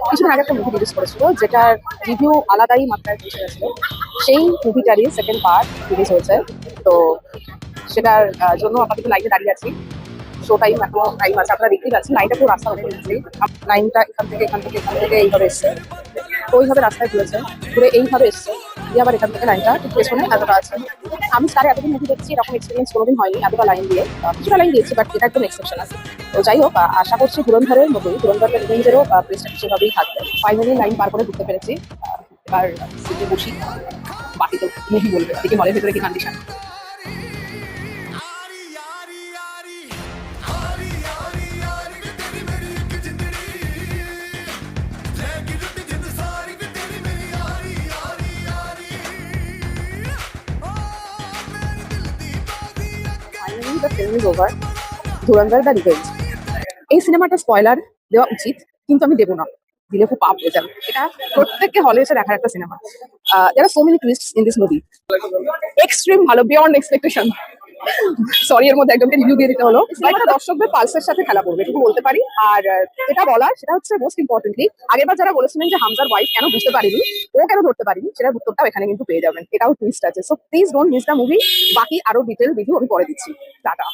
কিছুদিন আগে একটা মুভি রিলিজ করেছিল যেটার রিভিউ আলাদাই মাত্রায় পৌঁছে গেছিল। সেই মুভিটারই সেকেন্ড পার্ট রিলিজ হয়েছে। তো সেটার জন্য আপাতত লাইনে দাঁড়িয়ে আছি। শো টাইম এখনো টাইম আছে, আপনারা দেখতেই পাচ্ছেন লাইনটা পুরো রাস্তা অনেক নিচেই। লাইনটা এখান থেকে এইভাবে এসছে, তো ওইভাবে রাস্তায় ঘুরেছে, ঘুরে এইভাবে এসছে, দিয়ে আবার এখান থেকে লাইনটা ঠিক পেছনে এতটা আছে। আমি স্টারে এতদিন মুভি দেখছি, এরকম এক্সপিরিয়েন্স কোনোদিন হয়নি এতটা লাইন দিয়ে। কিছুটা লাইন দিয়েছি, বাট এটা একদম এক্সেপশন আছে। তো যাই হোক, আশা করছি ধুরন্ধরের মতোই ধুরন্ধরের রিভেঞ্জেরও প্লেসটা সেভাবেই থাকবে। ফাইনালি লাইন পার করে ঢুকতে পেরেছি। এবার সিটে বসি, বাকি তো মুভি বলবে দেখি হলের ভেতরে কি condition. Finally the film is over, Dhurandhar the revenge. এই সিনেমাটা স্পয়লার দেওয়া উচিত, কিন্তু আমি দেবো না, দিলে খুব পাপ হয়ে যাবে। এটা প্রত্যেককে হলে এসে দেখার একটা cinema. There are so many twists in this movie. Extreme ভালো, বিয়ন্ড এক্সপেকটেশন। সরি, এর মধ্যে একজনকে রিভিউ দিয়ে দিতে হলো। সিনেমাটা দর্শকদের পালসের সাথে খেলা করবে, এটুকু বলতে পারি। আর যেটা বলার সেটা হচ্ছে মোস্ট ইম্পর্টেন্টলি, আগেরবার যারা বলেছিলেন যে হামজার ওয়াইফ কেন বুঝতে পারিনি, ও কেন ধরতে পারিনি, সেটার উত্তরটাও এখানে কিন্তু পেয়ে যাবেন। এটাও টুইস্ট আছে। So please don't miss the movie. বাকি আরো ডিটেল রিভিউ আমি পরে দিচ্ছি। টাটা।